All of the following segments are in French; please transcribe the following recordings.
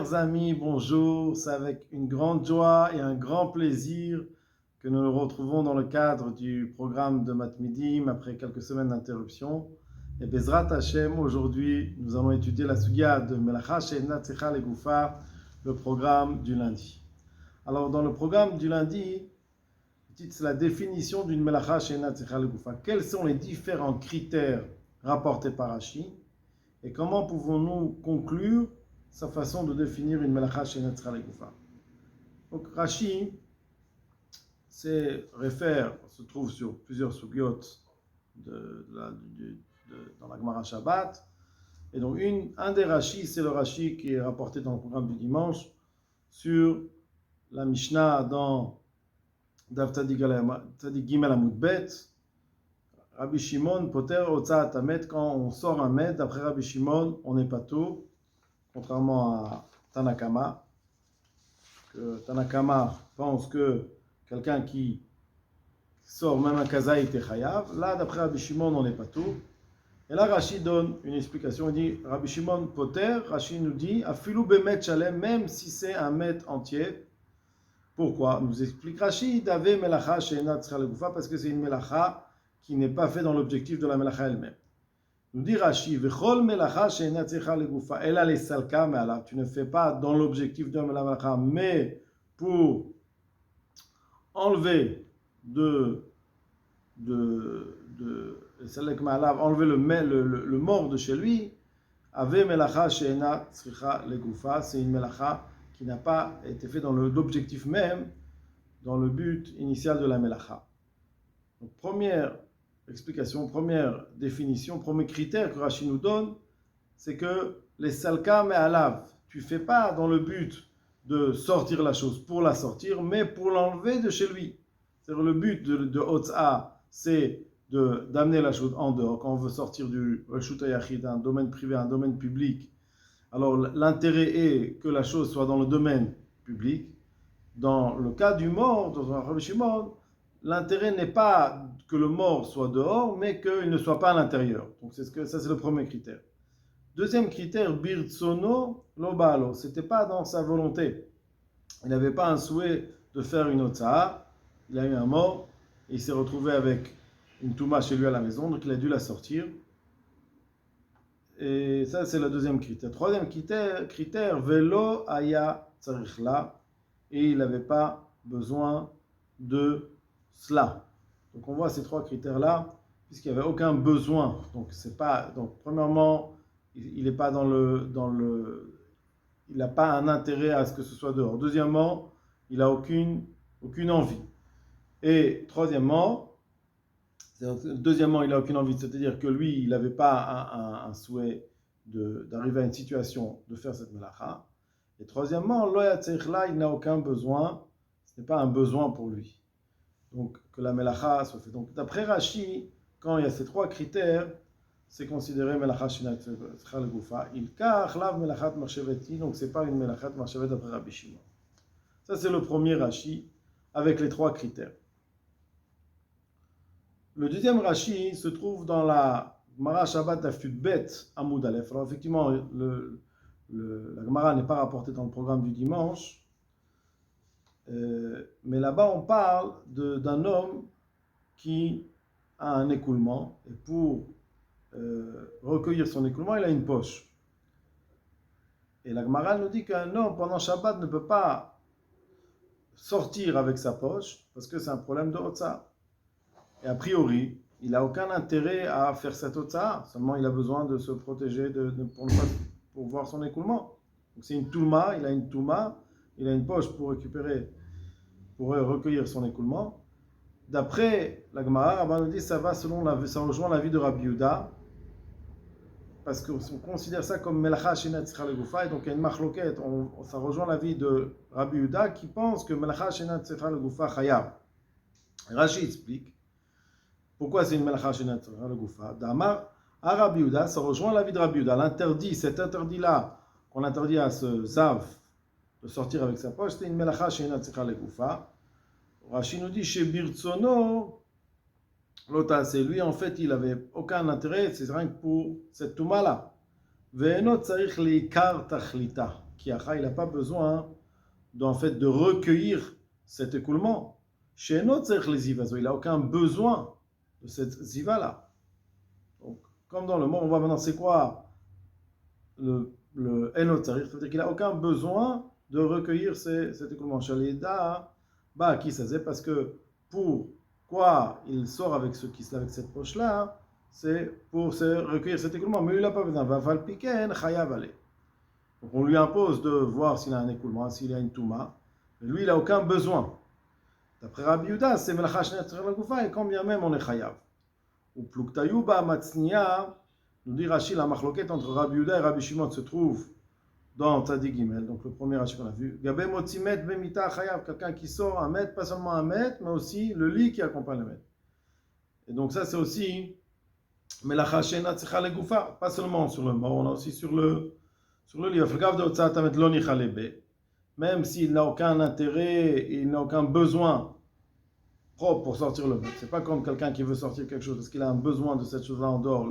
Chers amis, bonjour. C'est avec une grande joie et un grand plaisir que nous nous retrouvons dans le cadre du programme de Matmidim après quelques semaines d'interruption. Et Bezrat Hashem, aujourd'hui, nous allons étudier la sugya de Melacha She'ena Tzecha Legoufa, le programme du lundi. Alors, dans le programme du lundi, c'est la définition d'une Melacha She'ena Tzecha Legoufa. Quels sont les différents critères rapportés par Rashi et comment pouvons-nous conclure sa façon de définir une Melacha She'ena Tzecha Legoufa. Donc Rashi se trouve sur plusieurs sugyot dans la Gemara Shabbat. Et donc un des Rashi, c'est le Rashi qui est rapporté dans le programme du dimanche sur la Mishnah dans Daf Tzadik Gimel Amud Bet. Rabbi Shimon poter otzaat hamet, quand on sort un met, d'après Rabbi Shimon, on n'est pas tout, contrairement à Tanakama. Tanakama pense que quelqu'un qui sort même un kazaït est chayav. Là, d'après Rabbi Shimon, on n'est pas tout. Et là, Rashi donne une explication. Il dit, Rabbi Shimon poter, Rashi nous dit, afilu bemet shalem, même si c'est un met entier. Pourquoi? Nous explique Rashi, dave melacha she'ena tzecha legoufa, parce que c'est une melacha qui n'est pas fait dans l'objectif de la melacha elle-même. Nous dit Rashi, vechol melacha she'ena tzecha legoufa, ela les salka me'ala, tu ne fais pas dans l'objectif de la melacha, mais pour enlever enlever le mort de chez lui, ave melacha she'ena tzecha legoufa, c'est une melacha qui n'a pas été fait dans l'objectif même, dans le but initial de la melacha. Donc, première explication, première définition, premier critère que Rashi nous donne, c'est que les salka me'alav, tu fais pas dans le but de sortir la chose pour la sortir, mais pour l'enlever de chez lui. C'est-à-dire le but de Hotza, c'est d'amener la chose en dehors. Quand on veut sortir du Reshut HaYachid, d'un domaine privé à un domaine public, alors l'intérêt est que la chose soit dans le domaine public. Dans le cas du mort, dans un Rabbi Shimon, l'intérêt n'est pas que le mort soit dehors, mais qu'il ne soit pas à l'intérieur. Donc ça c'est le premier critère. Deuxième critère, birtsono lo balo, c'était pas dans sa volonté. Il n'avait pas un souhait de faire une otsa'a. Il a eu un mort, et il s'est retrouvé avec une touma chez lui à la maison, donc il a dû la sortir. Et ça c'est le deuxième critère. Troisième critère, velo aya tzarichla, et il n'avait pas besoin de cela. Donc on voit ces trois critères-là, puisqu'il n'y avait aucun besoin. Donc premièrement, il n'est pas il n'a pas un intérêt à ce que ce soit dehors. Deuxièmement, il n'a aucune envie. Et troisièmement, il n'a aucune envie, c'est-à-dire que lui, il n'avait pas un souhait d'arriver à une situation de faire cette melacha. Et troisièmement, il n'a aucun besoin, ce n'est pas un besoin pour lui. Donc, que la melacha soit faite. Donc, d'après Rashi, quand il y a ces trois critères, c'est considéré melacha she'ena tzecha legoufa. Il kach lav melachat marcheveti, donc c'est pas une melachat marchevet d'après Rabbi Shimon. Ça, c'est le premier Rashi avec les trois critères. Le deuxième Rashi se trouve dans la Gemara Shabbat Daf Bet Amud Aleph. Alors, effectivement, la Gemara n'est pas rapportée dans le programme du dimanche. Mais là-bas, on parle d'un homme qui a un écoulement, et pour recueillir son écoulement, il a une poche. Et la Gemara nous dit qu'un homme, pendant Shabbat, ne peut pas sortir avec sa poche, parce que c'est un problème de Hotza. Et a priori, il n'a aucun intérêt à faire cette Hotza, seulement il a besoin de se protéger pour voir son écoulement. Donc c'est une touma, il a une touma, il a une poche pour recueillir son écoulement. D'après la Gemara, Rabban nous dit ça rejoint la vie de Rabbi Yehuda, parce qu'on considère ça comme melacha she'ena tzecha legoufa, et donc il y a une machloket, ça rejoint la vie de Rabbi Yehuda qui pense que melacha she'ena tzecha legoufa chayav. Rashi explique pourquoi c'est une melacha she'ena tzecha legoufa. D'Amar à Rabbi Yehuda, ça rejoint la vie de Rabbi Yehuda. Cet interdit-là, qu'on interdit à ce zav de sortir avec sa poche, c'est une melacha she'ena tzecha legoufa. Rashi nous dit chez Birtsono, l'ota, c'est lui en fait, il n'avait aucun intérêt, c'est rien que pour cette touma-là. Ve'enot tzarich leikar tachlita. Kiacha, il n'a pas besoin de recueillir cet écoulement. Chez notre les zivazo, il n'a aucun besoin de cette ziva-là. Donc, comme dans le mot, on voit maintenant c'est quoi le enotzarich, c'est-à-dire qu'il n'a aucun besoin de recueillir cet écoulement. Shalida, bah, qui ça parce que pourquoi il sort avec cette poche-là, c'est pour recueillir cet écoulement. Mais lui, il n'a pas besoin. Va valpiken, chayav ale. Donc, on lui impose de voir s'il a un écoulement, s'il a une touma. Mais lui, il n'a aucun besoin. D'après Rabbi Yehuda, c'est melacha shnei la goufa, et quand bien même on est chayav. Ou pluktayuba matzniya, nous dit Rashi, la machloket entre Rabbi Yehuda et Rabbi Shimon se trouve dans Tzadik Gimel, donc le premier Rashi qu'on a vu. Gabé motzimet bemita chayav, quelqu'un qui sort un mètre, pas seulement un mètre, mais aussi le lit qui accompagne le mètre. Et donc ça c'est aussi melacha shnei la goufa, pas seulement sur le mort, on a aussi sur le lit. Afgav de otzat amet lo nichalebe. Même s'il n'a aucun intérêt, il n'a aucun besoin propre pour sortir le mètre. C'est pas comme quelqu'un qui veut sortir quelque chose parce qu'il a un besoin de cette chose-là en dehors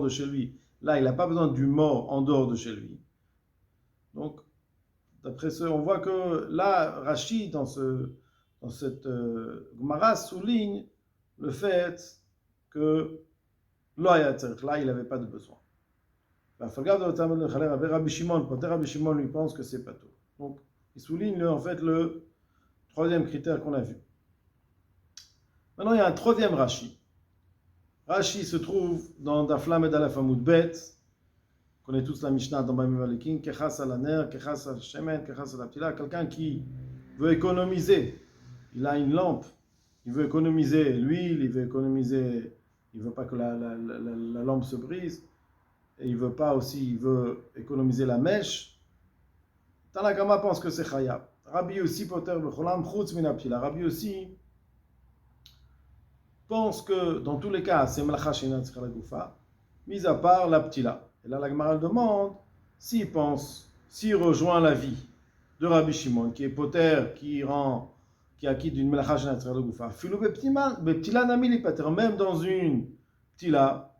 de chez lui. Là, il n'a pas besoin du mort en dehors de chez lui. Donc, d'après ce, on voit que là, Rashi, dans cette Gemara, souligne le fait que là, il n'avait pas de besoin. Rabbi Shimon lui pense que c'est pas tout. Donc, il souligne en fait le troisième critère qu'on a vu. Maintenant, il y a un troisième Rashi. Rashi se trouve dans Daflam et Dalaf Amud Bet. On connaît tous la Mishnah dans Bamim Alikin. Kechas al aner, kechas al shemen, kechas al aptila. Quelqu'un qui veut économiser. Il a une lampe. Il veut économiser l'huile. Il veut pas que la lampe se brise. Et il veut économiser la mèche. Tanakama pense que c'est Chayab. Rabbi aussi, Poter Becholam, Chutz min aptila. Rabbi aussi pense que dans tous les cas, c'est Melacha Sheina Tzricha Legoufa, mis à part la Ptila. Et là, la Gemara demande s'il rejoint la vie de Rabbi Shimon, qui est Poter, qui acquitte d'une Melacha Sheina Tzricha Legoufa. Filou Beptila Nami li Pater, même dans une Ptila,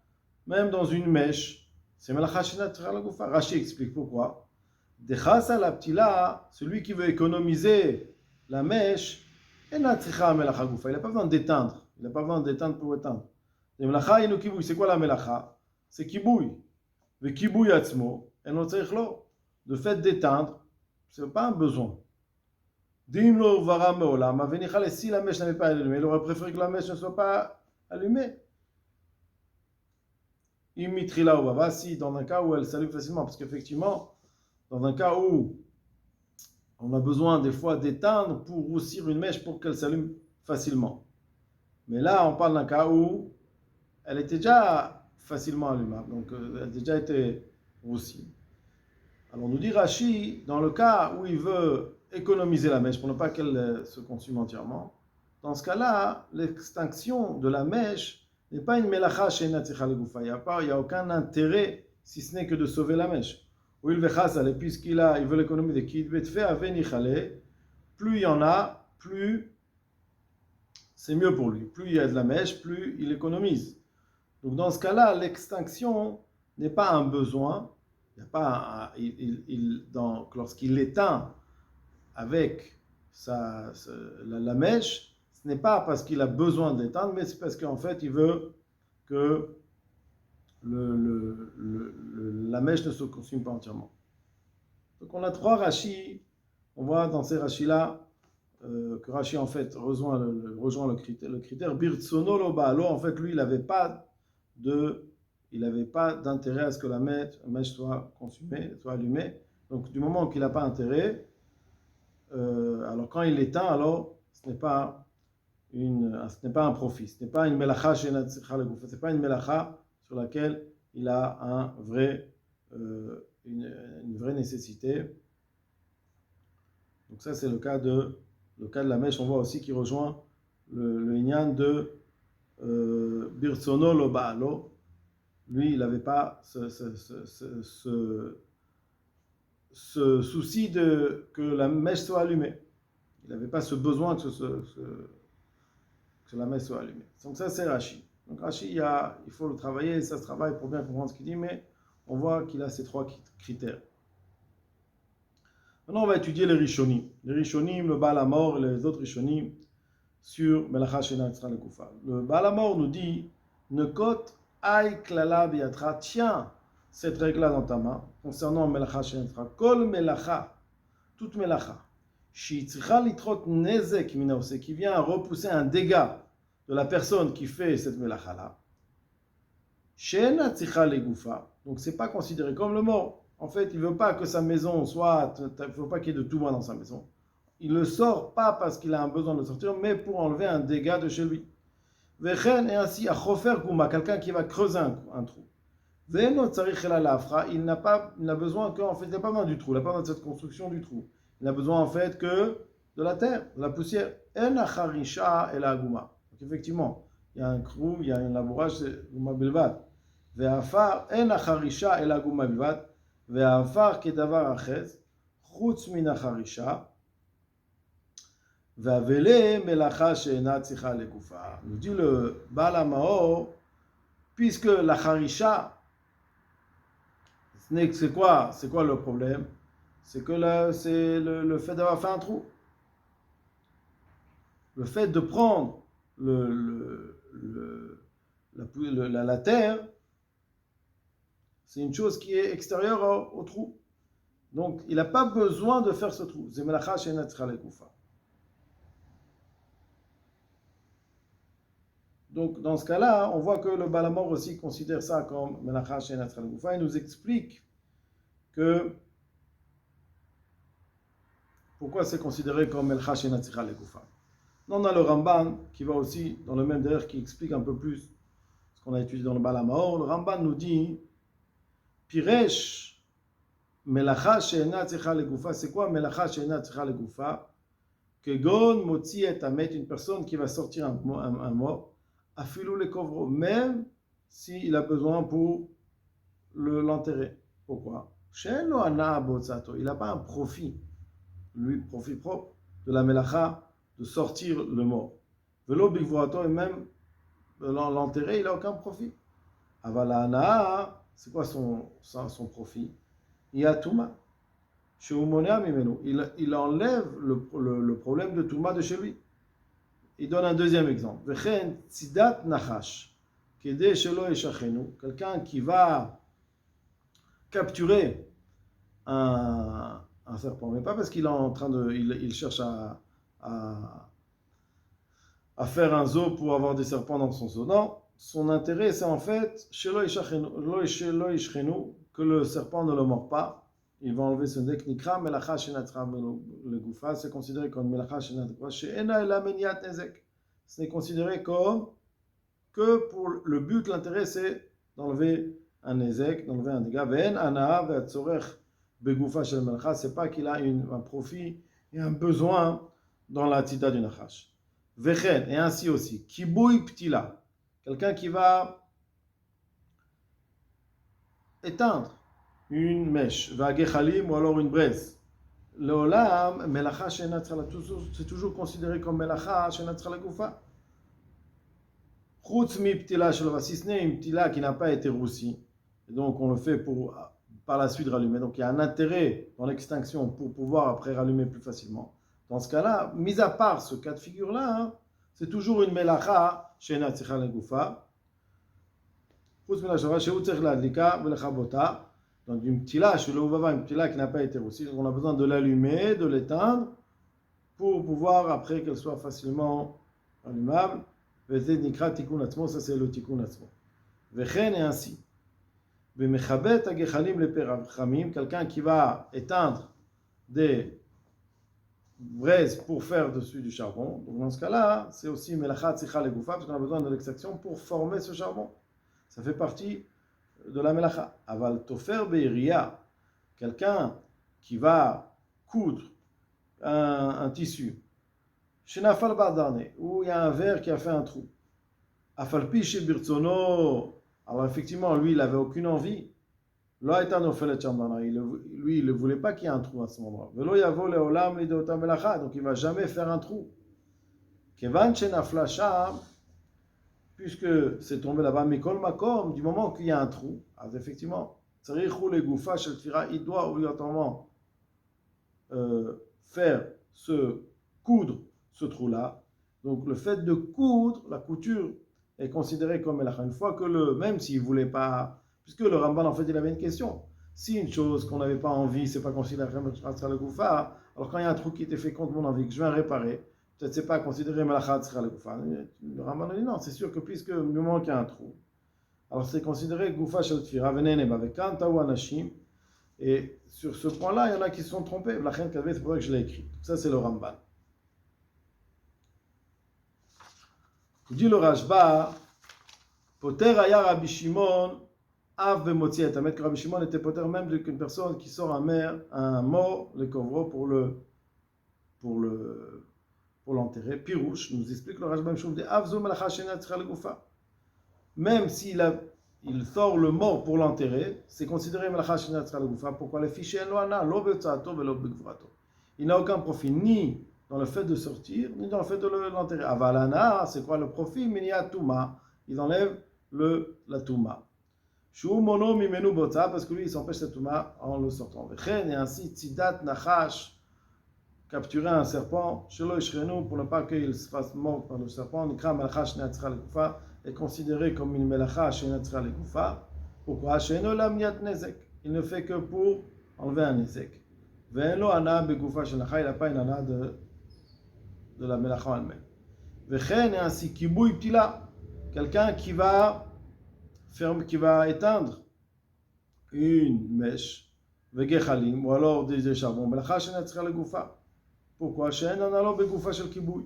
même dans une mèche, c'est Melacha Sheina Tzricha Legoufa. Rashi explique pourquoi. Dechasa la Ptila, celui qui veut économiser la mèche, il n'a pas besoin d'éteindre. Il n'a pas besoin d'éteindre pour éteindre. C'est quoi la melacha? C'est kibouy. Le kibouy atzmo, et le fait d'éteindre, ce n'est pas un besoin. Si la mèche n'avait pas allumé, il aurait préféré que la mèche ne soit pas allumée. Si dans un cas où elle s'allume facilement, parce qu'effectivement, dans un cas où on a besoin des fois d'éteindre pour roussir une mèche pour qu'elle s'allume facilement. Mais là, on parle d'un cas où elle était déjà facilement allumable, donc elle a déjà été roussie. Alors nous dit Rashi, dans le cas où il veut économiser la mèche pour ne pas qu'elle se consume entièrement, dans ce cas-là, l'extinction de la mèche n'est pas une melacha sheina tzricha legoufa. Il n'y a aucun intérêt si ce n'est que de sauver la mèche. Puisqu'il veut l'économiser, plus il y en a, plus c'est mieux pour lui. Plus il y a de la mèche, plus il économise. Donc dans ce cas-là, l'extinction n'est pas un besoin. Il n'y a pas lorsqu'il éteint avec la mèche, ce n'est pas parce qu'il a besoin d'éteindre, mais c'est parce qu'en fait il veut que la mèche ne se consume pas entièrement. Donc on a trois Rashi. On voit dans ces Rashi-là que Rashi en fait rejoint le critère Birtsono lo ba'alo. En fait, lui, il n'avait pas d'intérêt à ce que la mèche soit consumée, soit allumée. Donc du moment qu'il n'a pas intérêt, alors quand il l'éteint, alors ce n'est pas un profit, ce n'est pas une melacha sheina tzricha legoufa, ce n'est pas une melacha sur laquelle il a une vraie nécessité. Donc ça c'est le cas de la mèche. On voit aussi qu'il rejoint le inyan de Birtsono lo ba'alo. Lui, il n'avait pas ce souci que la mèche soit allumée. Il n'avait pas ce besoin que la mèche soit allumée. Donc ça c'est Rashi. Donc Rashi, il faut le travailler, ça se travaille pour bien comprendre ce qu'il dit, mais on voit qu'il a ces trois critères. Maintenant, on va étudier les Rishonim. Les Rishonim, le Baal HaMaor et les autres Rishonim sur Melacha She'ena Tzricha Legoufa. Le Baal HaMaor nous dit Nekot Ay Klala Biyatra, tiens cette règle-là dans ta main concernant Melacha She'ena Tzricha. Kol Melacha, toute Melacha, She'Tzricha Litrot Nezek Minaose, qui vient repousser un dégât de la personne qui fait cette Melacha-là. She'ena Tzricha Legoufa, donc c'est pas considéré comme le mort. En fait, il ne veut pas que sa maison soit, il ne veut pas qu'il y ait de tout dans sa maison. Il ne le sort pas parce qu'il a un besoin de sortir, mais pour enlever un dégât de chez lui. Vechen, et ainsi, à chofer gouma, quelqu'un qui va creuser un trou. Veno tsarich ela lafra, il n'a besoin que, en fait, il n'a pas besoin du trou, il n'a pas besoin de cette construction du trou. Il n'a besoin, en fait, que de la terre, de la poussière. En acharisha ela gouma. Donc, effectivement, il y a un trou, il y a un labourage, c'est gouma bilvad. Ve'afar, en acharisha ela gouma bilvad. והעפר כדבר אחז, חוץ מן החרישה, והבלה מלאכה שאינה צריכה לגופה. Nous dit le Baal HaMaor, puisque la harisha, c'est quoi le problème? C'est que c'est le fait d'avoir fait un trou. Le fait de prendre la terre, c'est une chose qui est extérieure au trou. Donc, il n'a pas besoin de faire ce trou. C'est Melacha She'ena Tzricha Legoufa. Donc, dans ce cas-là, on voit que le Baal HaMaor aussi considère ça comme Melacha She'ena Tzricha Legoufa. Il nous explique que pourquoi c'est considéré comme Melacha She'ena Tzricha Legoufa. On a le Ramban qui va aussi dans le même derrière, qui explique un peu plus ce qu'on a étudié dans le Baal HaMaor. Le Ramban nous dit Piresh, Melacha She'ena Tzricha Legoufa, c'est quoi Melacha She'ena Tzricha Legoufa? Kegon Motzi et Amet, une personne qui va sortir un mort, Afilou le Kovro, même s'il a besoin pour l'enterrer. Pourquoi? She'eno Ana Botzato, il n'a pas un profit, lui, profit propre de la Melacha, de sortir le mort. Velo Bigvoato, et même l'enterrer, il n'a aucun profit. Avala Ana, c'est quoi son profit? Il y a Touma. Il enlève le problème de Touma de chez lui. Il donne un deuxième exemple. Quelqu'un qui va capturer un serpent, mais pas parce qu'il est en train de. Il cherche à faire un zoo pour avoir des serpents dans son zoo. Non. Son intérêt, c'est en fait que le serpent ne le mord pas. Il va enlever ce nek nikra, melacha she'ena tzricha legoufa, c'est considéré comme melacha she'ena tzricha she'ena ela meniat nezek. Ce n'est considéré comme que pour le but, l'intérêt, c'est d'enlever un nezek, d'enlever un dégât. Ve'en ana ve'atzorech begoufa shel melacha, c'est pas qu'il a un profit et un besoin dans la tzita du nachash. Vechen, et ainsi aussi, kibouy ptila. Quelqu'un qui va éteindre une mèche, vagechalim ou alors une braise. L'olam, melacha she'ena tzricha legoufa, c'est toujours considéré comme melacha she'ena tzricha legoufa. Chutz mi ptila shel, si ce n'est une ptila qui n'a pas été roussie, et donc on le fait pour par la suite rallumer. Donc il y a un intérêt dans l'extinction pour pouvoir après rallumer plus facilement. Dans ce cas-là, mis à part ce cas de figure-là, c'est toujours une melacha she'ena tzricha legoufa. Chutz min hashava shehu tzarich ladlika velechabota. Donc une ptila chez le Uvava, une ptila qui n'a pas été roussie, on a besoin de l'allumer, de l'éteindre, pour pouvoir après qu'elle soit facilement allumable. V'zed nikra tikkun atzmo, ça c'est le tikkun atzmo. Vechen et ainsi. V'mechabet hagechalim leperachamim, quelqu'un qui va éteindre des braises pour faire dessus du charbon. Donc dans ce cas-là, c'est aussi melacha tzricha legoufa, parce qu'on a besoin de l'extraction pour former ce charbon. Ça fait partie de la melacha. Aval tofer be'iria, quelqu'un qui va coudre un tissu, shenafal ba'darne, où il y a un ver qui a fait un trou. Afalpi shebirtsono, alors effectivement, lui, il n'avait aucune envie. Lo etan ofelet sham, lui, il ne voulait pas qu'il y ait un trou à ce moment-là. Velo yavo leolam lideota melacha, donc il ne va jamais faire un trou. Kevan shenafla sham, puisque c'est tombé là-bas, Mikol Makom, du moment qu'il y a un trou, alors effectivement, il doit obligatoirement faire coudre ce trou-là. Donc le fait de coudre, la couture, est considéré comme melacha. Une fois que même s'il ne voulait pas, puisque le Ramban en fait il avait une question. Si une chose qu'on n'avait pas envie, c'est pas considéré comme melacha le goufa, alors quand il y a un trou qui était fait contre mon envie, que je viens réparer, peut-être c'est pas considéré melacha le goufa. Le Ramban dit non, c'est sûr que puisque du moment qu'il y a un trou, alors c'est considéré goufa shel tfira venene avec kanta ou anashim. Et sur ce point-là, il y en a qui se sont trompés. La reine Kavé, c'est pour ça que je l'ai écrit. Ça, c'est le Ramban. Dit le Rashba, Poter aya Rabbi Shimon, av bemotzi et amet que Rabbi Shimon était poter même qu'une personne qui sort un mort, le kovro, pour l'enterrer. Pirouche, nous explique le Rashba, Avzo melacha shena tzra le goufa. Même s'il sort le mort pour l'enterrer, c'est considéré melacha shena tzra le goufa. Pourquoi le fiché en loana, lo betzato velo begvrato. Il n'a aucun profit ni dans le fait de sortir, ni dans le fait de l'enterrer. Avalana, c'est quoi le profit? Minia touma. Il enlève la touma. Shu mono mimenu botza, parce que lui il s'empêche cette touma en le sortant. Et ainsi, tzidat nachash, capturer un serpent, shelo ishrenu, pour ne pas qu'il se fasse mort par le serpent, nikra melacha shena tzra le goufa, est considéré comme une melacha shena tzra le goufa. Pourquoi? Sheno la miat nezek. Il ne fait que pour enlever un nezek. Ve'eno ana begoufa shenacha, il n'a pas une ana de la melacha elle-même. Vechen et ainsi kibouy ptila, quelqu'un qui va éteindre une mèche, vegechalim, ou alors des charbons, melacha shena tzra le goufa. Pourquoi? She'en analo begoufa shel kibouy.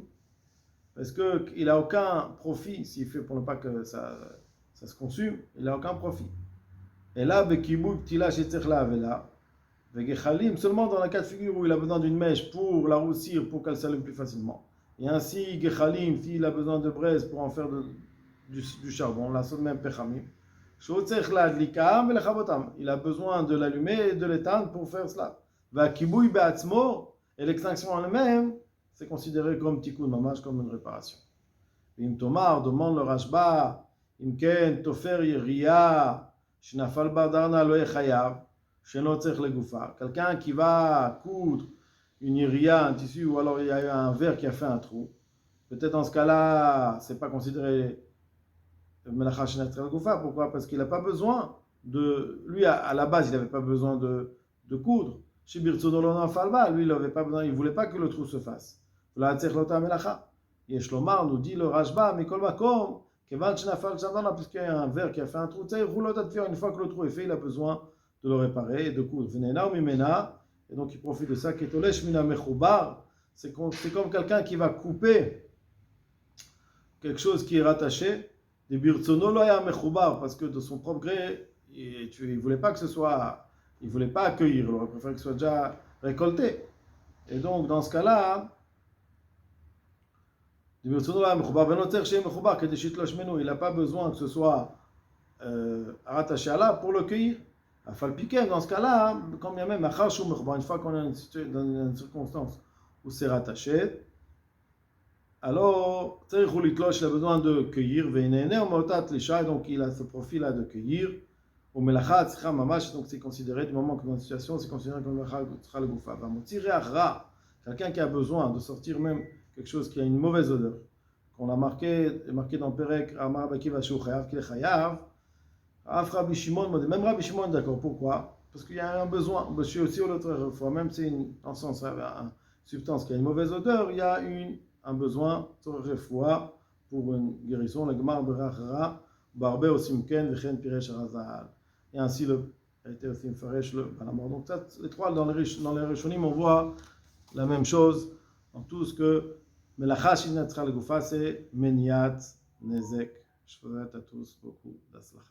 Parce qu'il n'a aucun profit, s'il fait pour ne pas que ça se consume, il n'a aucun profit. Et là, bekibouy ptila shetzech la avela, vegechalim, seulement dans le cas de figure où il a besoin d'une mèche pour la roussir, pour qu'elle s'allume plus facilement. Et ainsi, gechalim, s'il a besoin de braise pour en faire du charbon, la sonne même pechamim. Il a besoin de l'allumer et de l'éteindre pour faire cela. Vakibouy be'atzmo, et l'extinction en elle-même, c'est considéré comme tikkun mamash, comme une réparation. Im tomar, demande le Rashba, im ken tofer yeriya, shnafal badarna lo yechayav, sheno tzech legoufa. Quelqu'un qui va coudre une yeriya, un tissu, ou alors il y a eu un verre qui a fait un trou. Peut-être dans ce cas-là, c'est pas considéré melacha shena tzech legoufa. Pourquoi? Parce qu'il n'a pas besoin lui à la base, il n'avait pas besoin de coudre. Lui, il n'avait pas besoin, il ne voulait pas que le trou se fasse. Yeshlomar nous dit le Rashba, Mikol Makom, puisqu'il y a un verre qui a fait un trou, une fois que le trou est fait, il a besoin de le réparer et de coudre. Et donc il profite de ça. C'est comme quelqu'un qui va couper quelque chose qui est rattaché. Parce que de son propre gré, il ne voulait pas que ce soit. Il ne voulait pas accueillir, il aurait préféré que ce soit déjà récolté. Et donc, dans ce cas-là, il n'a pas besoin que ce soit rattaché à là pour le cueillir. Dans ce cas-là, quand bien même, une fois qu'on est dans une circonstance où c'est rattaché, alors, il a besoin de cueillir, donc il a ce profil-là de cueillir. Au melacha tzra mamash, donc c'est considéré, du moment que dans une situation, c'est considéré comme melacha tzra le goufa. Quelqu'un qui a besoin de sortir même quelque chose qui a une mauvaise odeur, qu'on a marqué dans Perek, Amar Bakiva Shu Chayav, qu'il est Chayav, Rabbi Shimon, même Rabbi Shimon, d'accord, pourquoi? Parce qu'il y a un besoin, je suis aussi l'autre fois, même si c'est une substance qui a une mauvaise odeur, il y a un besoin, pour une guérison, le Gemar Berachara, Barbe Osimken, Vechen Piresh Razahal. Et ainsi, a été aussi Faresh le Balamor. Donc, les trois, dans les Rishonim, on voit la même chose dans tout ce que Melacha Shena Tzra le Goufa, c'est Meniat Nezek. Je vous souhaite à tous beaucoup d'Aslacha.